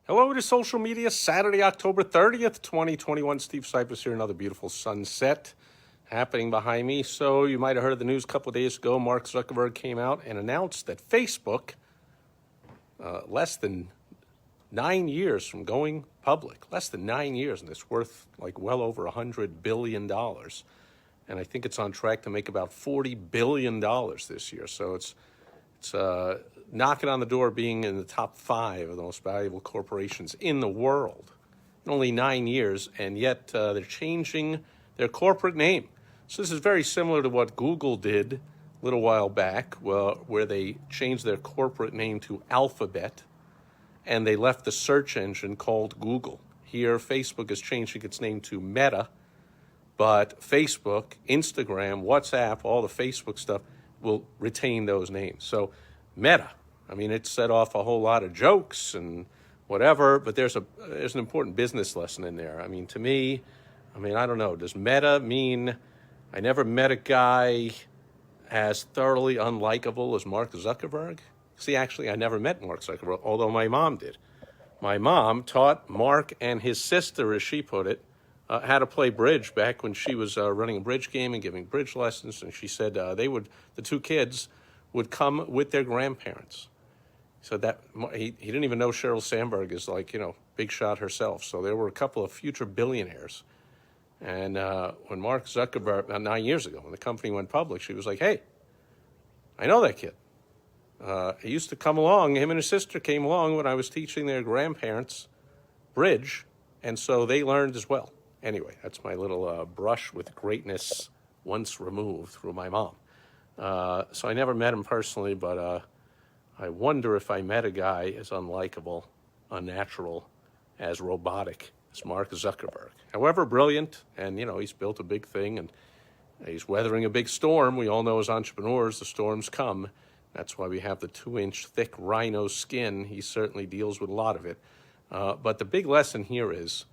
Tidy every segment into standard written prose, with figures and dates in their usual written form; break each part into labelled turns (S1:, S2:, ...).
S1: Hello to social media, Saturday, October 30th, 2021. Steve Sipress here, another beautiful sunset happening behind me. So you might have heard of the news a couple of days ago. Mark Zuckerberg came out and announced that Facebook, less than 9 years from going public, less than 9 years, and it's worth like well over $100 billion. And I think it's on track to make about $40 billion this year. So it's knocking on the door of being in the top 5 of the most valuable corporations in the world in only 9 years, and yet they're changing their corporate name. So this is very similar to what Google did a little while back, where they changed their corporate name to Alphabet, and they left the search engine called Google. Here, Facebook is changing its name to Meta, but Facebook, Instagram, WhatsApp, all the Facebook stuff will retain those names. So Meta, I mean, it set off a whole lot of jokes and whatever, but there's an important business lesson in there. I mean, to me, I don't know, does Meta mean I never met a guy as thoroughly unlikable as Mark Zuckerberg? See, actually, I never met Mark Zuckerberg, although my mom did. My mom taught Mark and his sister, as she put it, how to play bridge back when she was running a bridge game and giving bridge lessons. And she said the two kids would come with their grandparents. So that he didn't even know Sheryl Sandberg is big shot herself. So there were a couple of future billionaires. And when Mark Zuckerberg, 9 years ago, when the company went public, she was like, hey, I know that kid. He used to come along, him and his sister came along when I was teaching their grandparents bridge, and so they learned as well. Anyway, that's my little brush with greatness once removed through my mom. So I never met him personally, but I wonder if I met a guy as unlikable, unnatural, as robotic as Mark Zuckerberg. However brilliant, and he's built a big thing, and he's weathering a big storm. We all know as entrepreneurs, the storms come. That's why we have the 2-inch thick rhino skin. He certainly deals with a lot of it. But the big lesson here is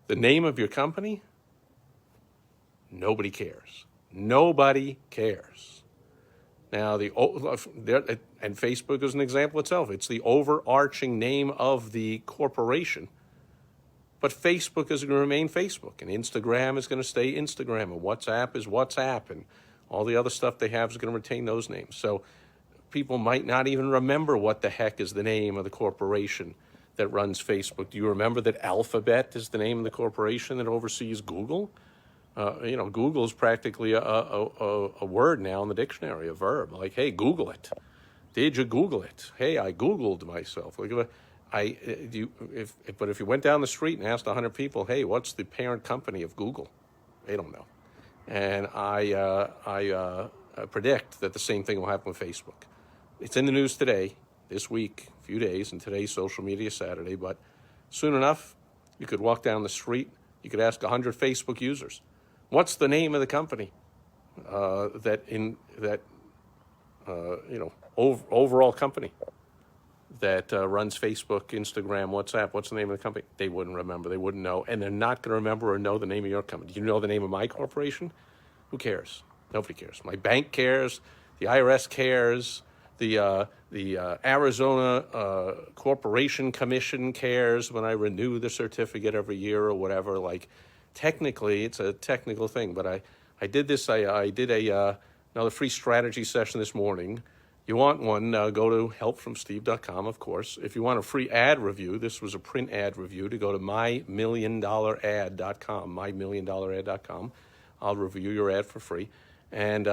S1: the name of your company, nobody cares. Nobody cares. Now, and Facebook is an example itself. It's the overarching name of the corporation. But Facebook is going to remain Facebook, and Instagram is going to stay Instagram, and WhatsApp is WhatsApp, and all the other stuff they have is going to retain those names. So people might not even remember what the heck is the name of the corporation that runs Facebook. Do you remember that Alphabet is the name of the corporation that oversees Google? Google is practically a word now in the dictionary, a verb. Like, hey, Google it. Did you Google it? Hey, I Googled myself. But if you went down the street and asked 100 people, hey, what's the parent company of Google? They don't know. And I predict that the same thing will happen with Facebook. It's in the news today, this week, a few days, and today's social media Saturday, but soon enough, you could walk down the street, you could ask 100 Facebook users, what's the name of the company overall company that runs Facebook, Instagram, WhatsApp? What's the name of the company? They wouldn't remember. They wouldn't know. And they're not going to remember or know the name of your company. Do you know the name of my corporation? Who cares? Nobody cares. My bank cares. The IRS cares. The Arizona Corporation Commission cares when I renew the certificate every year or whatever. Like, technically, it's a technical thing. But I did this. I did another free strategy session this morning. You want one, go to helpfromsteve.com, of course. If you want a free ad review, this was a print ad review, to go to mymilliondollarad.com, mymilliondollarad.com. I'll review your ad for free. And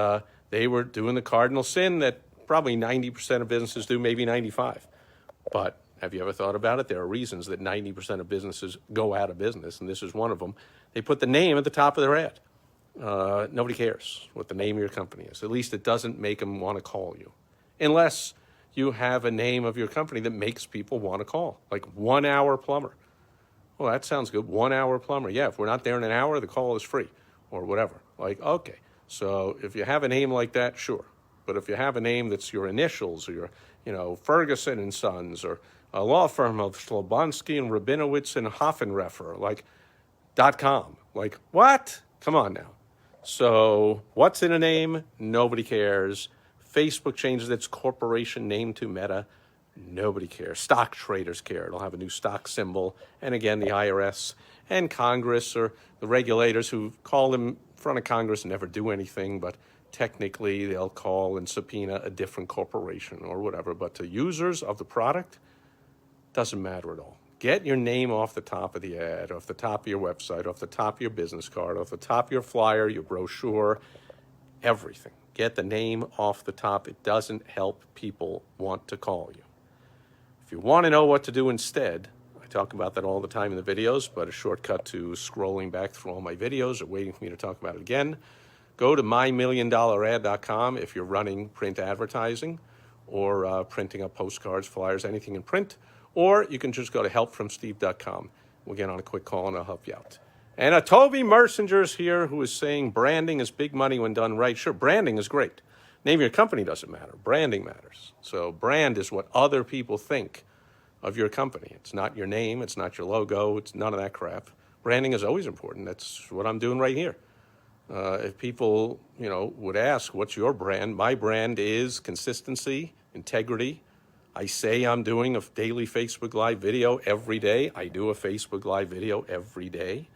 S1: they were doing the cardinal sin that probably 90% of businesses do, maybe 95. But have you ever thought about it? There are reasons that 90% of businesses go out of business, and this is one of them. They put the name at the top of their ad. Nobody cares what the name of your company is. At least it doesn't make them want to call you. Unless you have a name of your company that makes people want to call, like 1 Hour Plumber. Well, that sounds good. 1 Hour Plumber. Yeah, if we're not there in an hour, the call is free or whatever. Like, okay. So if you have a name like that, sure. But if you have a name that's your initials or your, Ferguson and Sons, or a law firm of Slobonsky and Rabinowitz and Hoffenreffer, like .com. Like, what? Come on now. So what's in a name? Nobody cares. Facebook changes its corporation name to Meta. Nobody cares. Stock traders care. It'll have a new stock symbol. And again, the IRS and Congress, or the regulators who call them in front of Congress, never do anything, but technically they'll call and subpoena a different corporation or whatever. But to users of the product, doesn't matter at all. Get your name off the top of the ad, off the top of your website, off the top of your business card, off the top of your flyer, your brochure, everything. Get the name off the top. It doesn't help people want to call you. If you want to know what to do instead, I talk about that all the time in the videos, but a shortcut to scrolling back through all my videos or waiting for me to talk about it again, go to mymilliondollarad.com if you're running print advertising or printing up postcards, flyers, anything in print. Or you can just go to helpfromsteve.com. We'll get on a quick call and I'll help you out. And Toby Mercinger's here, who is saying branding is big money when done right. Sure, branding is great. Name of your company doesn't matter. Branding matters. So brand is what other people think of your company. It's not your name. It's not your logo. It's none of that crap. Branding is always important. That's what I'm doing right here. If people, would ask, what's your brand? My brand is consistency, integrity. I say I'm doing a daily Facebook Live video every day. I do a Facebook Live video every day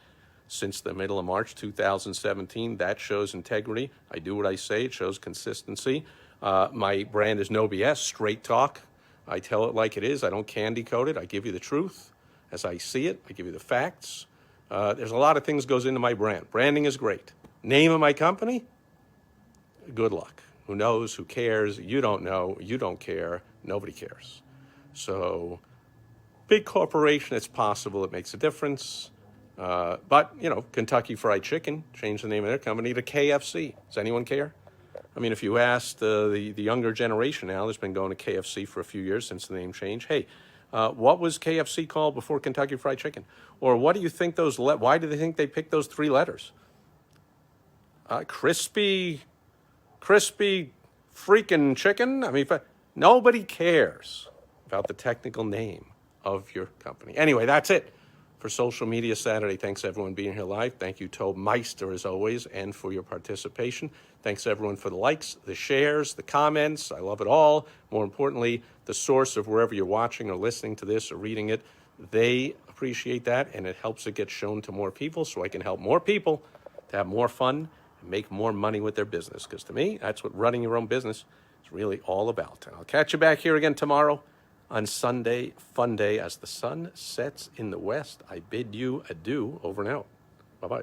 S1: since the middle of March 2017. That shows integrity. I do what I say. It shows consistency. My brand is no BS, straight talk. I tell it like it is. I don't candy coat it. I give you the truth as I see it. I give you the facts. There's a lot of things goes into my brand. Branding is great. Name of my company? Good luck. Who knows? Who cares? You don't know. You don't care. Nobody cares. So, big corporation, it's possible. It makes a difference. But, Kentucky Fried Chicken changed the name of their company to KFC. Does anyone care? I mean, if you asked the younger generation now, that's been going to KFC for a few years since the name change, hey, what was KFC called before Kentucky Fried Chicken? Or what do you think why do they think they picked those 3 letters? Crispy freaking chicken? I mean, nobody cares about the technical name of your company. Anyway, that's it for Social Media Saturday. Thanks, everyone, being here live. Thank you, Tobe Meister, as always, and for your participation. Thanks, everyone, for the likes, the shares, the comments. I love it all. More importantly, the source of wherever you're watching or listening to this or reading it, they appreciate that, and it helps it get shown to more people so I can help more people to have more fun and make more money with their business. Because to me, that's what running your own business is really all about. And I'll catch you back here again tomorrow on Sunday, fun day, as the sun sets in the west. I bid you adieu. Over and out. Bye-bye.